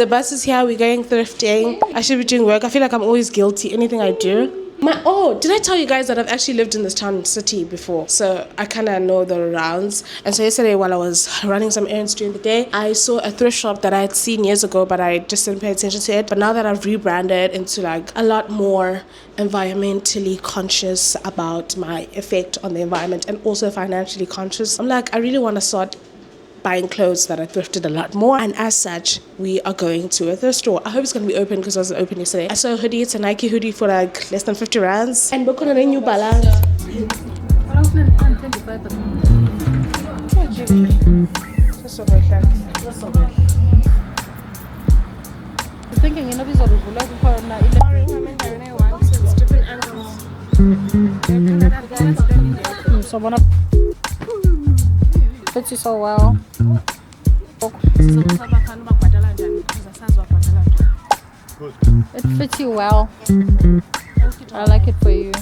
The bus is here. We're going thrifting. I should be doing work. I feel like I'm always guilty. Anything I do. Did I tell you guys that I've actually lived in this town city before? So I kind of know the rounds. And so yesterday while I was running some errands during the day, I saw a thrift shop that I had seen years ago, but I just didn't pay attention to it. But now that I've rebranded into like a lot more environmentally conscious about my effect on the environment and also financially conscious, I'm like, I really want to start buying clothes that I thrifted a lot more, and as such we are going to a thrift store. I hope it's going to be open because it wasn't open yesterday. I saw a hoodie. It's a Nike hoodie for like less than 50 rands, and book on a New Balance. Thinking you know these are the it's different angles. so one fits you so well. It fits you well. I like it for you.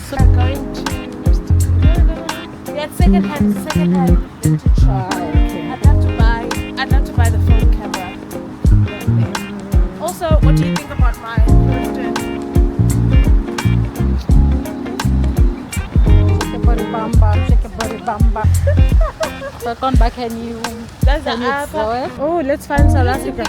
So I'm going to second hand vintage shop. I'd love to buy the phone camera. Also, what do you think about my thrifted? Shake your body bamba. So come back and you. That's the app. Oh, let's find South Africa.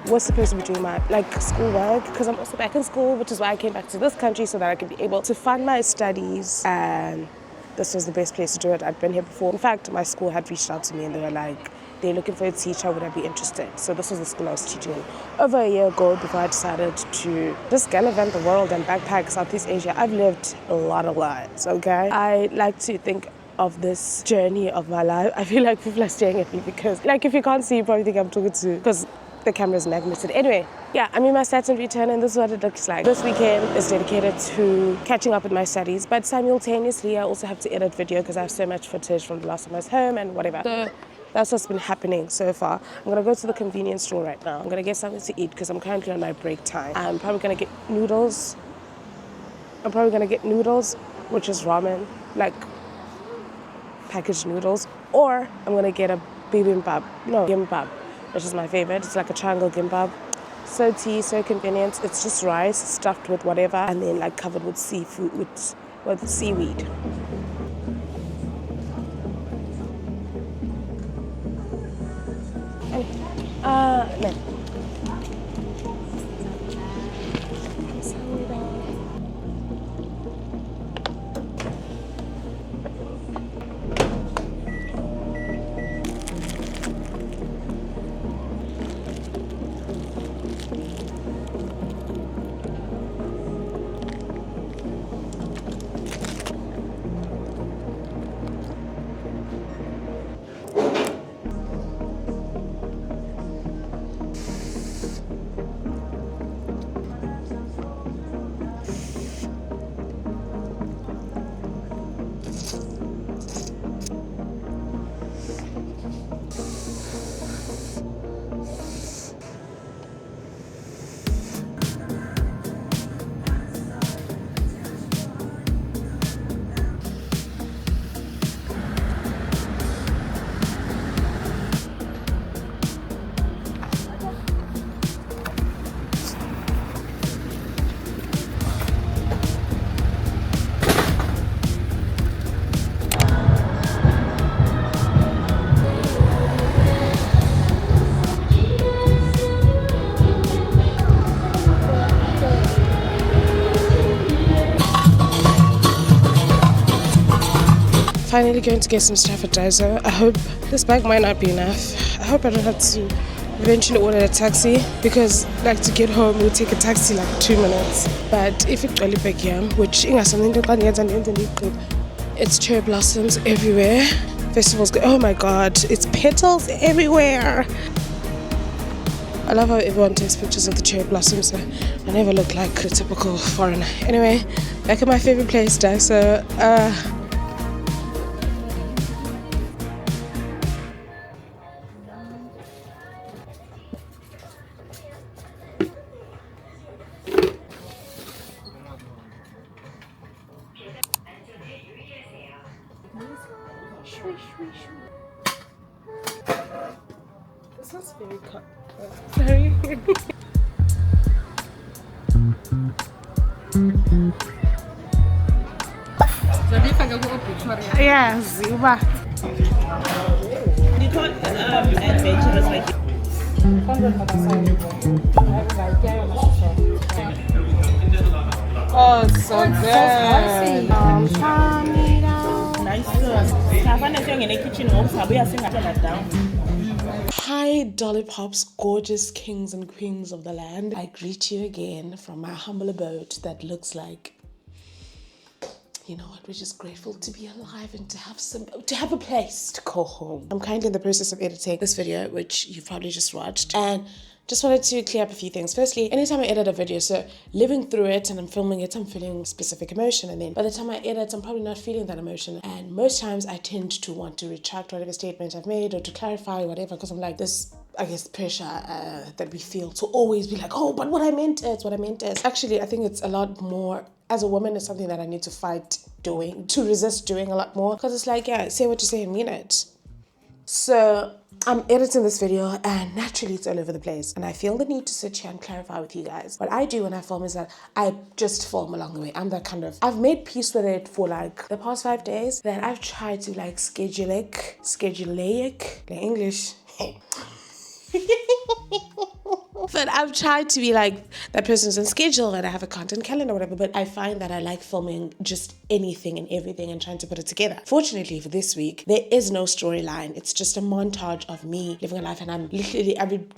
Was supposed to be doing my schoolwork because I'm also back in school, which is why I came back to this country so that I could be able to fund my studies, and this was the best place to do it. I'd been here before. In fact, my school had reached out to me and they were like, they're looking for a teacher, would I be interested? So this was the school I was teaching over a year ago before I decided to just gallivant the world and backpack Southeast Asia. I've lived a lot of lives, okay? I like to think of this journey of my life. I feel like people are staring at me because, if you can't see, you probably think I'm talking to, because the camera's magneted. Anyway, yeah, I'm in my Saturn return and this is what it looks like. This weekend is dedicated to catching up with my studies, but simultaneously I also have to edit video because I have so much footage from the last time I was home and whatever. So that's what's been happening so far. I'm gonna go to the convenience store right now. I'm gonna get something to eat because I'm currently on my break time. I'm probably gonna get noodles. Which is ramen, like packaged noodles, or I'm gonna get a gimbap, which is my favorite. It's like a triangle gimbap. So tea, so convenient. It's just rice stuffed with whatever and then covered with seafood, with seaweed. No. finally going to get some stuff at Daiso. I hope this bag might not be enough. I hope I don't have to eventually order a taxi, because like to get home we'll take a taxi like 2 minutes. But if it's really big here, which it's cherry blossoms everywhere. Festivals go, oh my god, it's petals everywhere. I love how everyone takes pictures of the cherry blossoms, so I never look like a typical foreigner. Anyway, back at my favorite place, Daiso. This is very cut. Sorry. Yeah, Ziba. You can't adventurous like Oh, it's so good. Hi, Dolly Pop's gorgeous kings and queens of the land. I greet you again from my humble abode that looks like, you know what, we're just grateful to be alive and to have a place to call home. I'm currently in the process of editing this video, which you've probably just watched, and just wanted to clear up a few things. Firstly, anytime I edit a video, so living through it and I'm filming it, I'm feeling specific emotion, and then by the time I edit, I'm probably not feeling that emotion. And most times I tend to want to retract whatever statement I've made or to clarify whatever, because I'm like this, I guess, pressure that we feel to always be like, oh, but what I meant is. Actually, I think it's a lot more, as a woman, it's something that I need to fight doing, to resist doing a lot more, because it's like, yeah, say what you say and mean it. So I'm editing this video and naturally it's all over the place, and I feel the need to sit here and clarify with you guys. What I do when I film is that I just film along the way. I'm that kind of, I've made peace with it for like the past 5 days, that I've tried to like schedulaic, the English. But I've tried to be like that person's on schedule and I have a content calendar or whatever, but I find that I like filming just anything and everything and trying to put it together. Fortunately for this week, there is no storyline. It's just a montage of me living a life, and I've been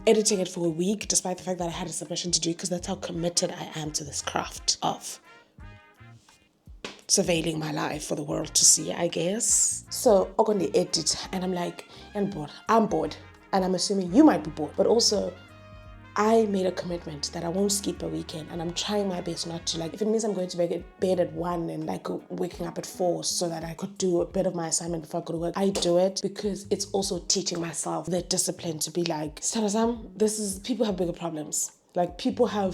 editing it for a week, despite the fact that I had a submission to do, because that's how committed I am to this craft of surveilling my life for the world to see, I guess. So I'm gonna edit and I'm like, I'm bored. And I'm assuming you might be bored, but also I made a commitment that I won't skip a weekend, and I'm trying my best not to. Like, if it means I'm going to bed at 1 and like waking up at 4 so that I could do a bit of my assignment before I go to work, I do it because it's also teaching myself the discipline to be like, people have bigger problems. Like,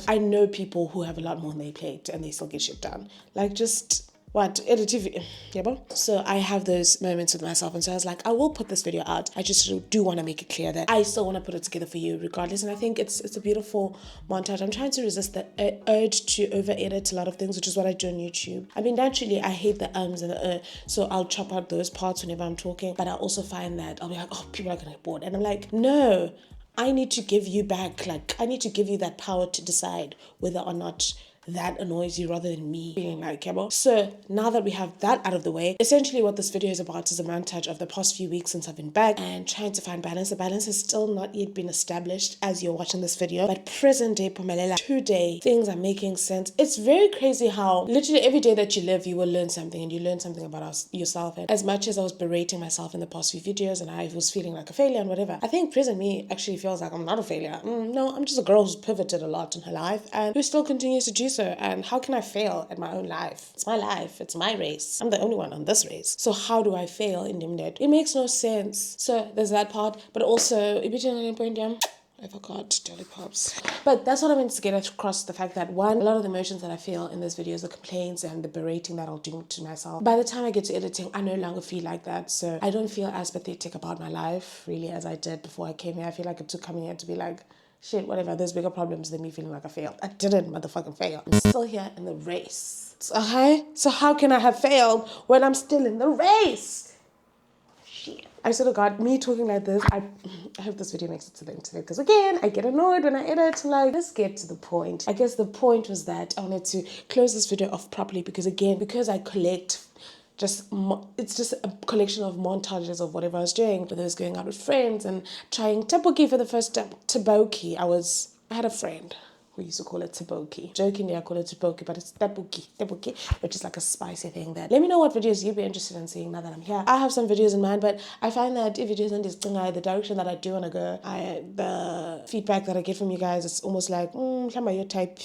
I know people who have a lot more on their plate and they still get shit done. Like, just edit TV, yeah, bro. So I have those moments with myself, and so I was like, I will put this video out. I just do want to make it clear that I still want to put it together for you regardless, and I think it's a beautiful montage. I'm trying to resist the urge to over edit a lot of things, which is what I do on YouTube. I mean, naturally I hate the ums and the so I'll chop out those parts whenever I'm talking, but I also find that I'll be like, oh, people are gonna get bored, and I'm like, no, I need to give you back, like, I need to give you that power to decide whether or not that annoys you rather than me being like, Kebo. So now that we have that out of the way, essentially what this video is about is a montage of the past few weeks since I've been back and trying to find balance. The balance has still not yet been established as you're watching this video, but present day Pumelela, today, things are making sense. It's very crazy how literally every day that you live, you will learn something, and you learn something about yourself. And as much as I was berating myself in the past few videos and I was feeling like a failure and whatever, I think present me actually feels like I'm not a failure. No, I'm just a girl who's pivoted a lot in her life and who still continues to do so. And how can I fail at my own life? It's my life. It's my race. I'm the only one on this race. So how do I fail in Dimnet? It makes no sense. So there's that part. But also, I forgot Dolly Pops. But that's what I meant to get across, the fact that one, a lot of the emotions that I feel in this video is the complaints and the berating that I'll do to myself. By the time I get to editing, I no longer feel like that. So I don't feel as pathetic about my life, really, as I did before I came here. I feel like it took coming here to be like, shit, whatever, there's bigger problems than me feeling like I failed. I didn't motherfucking fail. I'm still here in the race. Okay? So how can I have failed when I'm still in the race? Shit. I sort of got me talking like this. I hope this video makes it to the internet, because again, I get annoyed when I edit. Like, let's get to the point. I guess the point was that I wanted to close this video off properly because, again, because I collect it's just a collection of montages of whatever I was doing, whether I was going out with friends and trying taboki for the first time. Taboki, I had a friend. We used to call it taboki. Jokingly, I call it taboki, but it's taboki, which is like a spicy thing there. Let me know what videos you'd be interested in seeing now that I'm here. I have some videos in mind, but I find that if videos in this thing, the direction that I do want to go, the feedback that I get from you guys, it's almost like, your type,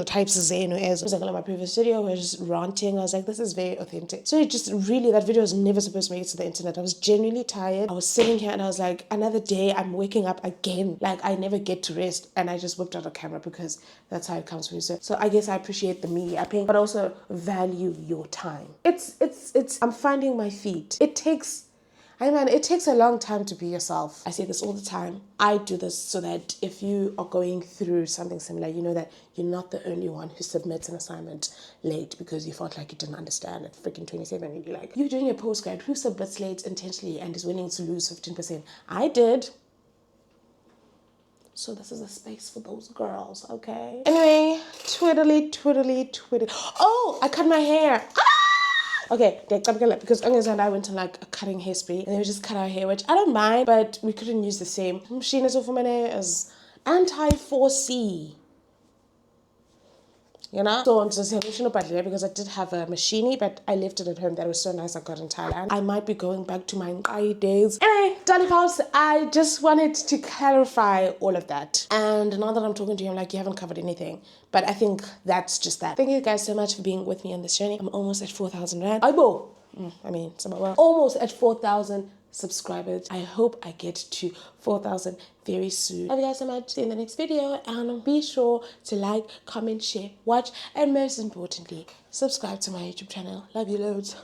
types is as like my previous video, where I was just ranting. I was like, this is very authentic. So it just really, that video was never supposed to make it to the internet. I was genuinely tired. I was sitting here and I was like, another day, I'm waking up again. Like, I never get to rest. And I just whipped out a camera because that's how it comes from you. So I guess I appreciate the media, but also value your time. I'm finding my feet. It takes a long time to be yourself. I say this all the time. I do this so that if you are going through something similar, you know that you're not the only one who submits an assignment late because you felt like you didn't understand at freaking 27. And you're like, you're doing a postgrad. Who submits late intentionally and is willing to lose 15%? I did. So this is a space for those girls, okay? Anyway, twiddly. Oh, I cut my hair. Okay, because Angus and I went on like a cutting hair spree and they just cut our hair, which I don't mind, but we couldn't use the same machine as for my hair as anti-4C. You know? So I'm just saying because I did have a machine, but I left it at home. That was so nice I got in Thailand. I might be going back to my Ngai days. Anyway, Dolly House, I just wanted to clarify all of that. And now that I'm talking to you, I'm like, you haven't covered anything. But I think that's just that. Thank you guys so much for being with me on this journey. I'm almost at 4,000 rand. It's about well, almost at 4,000 subscribers. I hope I get to 4,000 very soon. Love you guys so much. See you in the next video, and be sure to like, comment, share, watch, and most importantly, subscribe to my YouTube channel. Love you loads.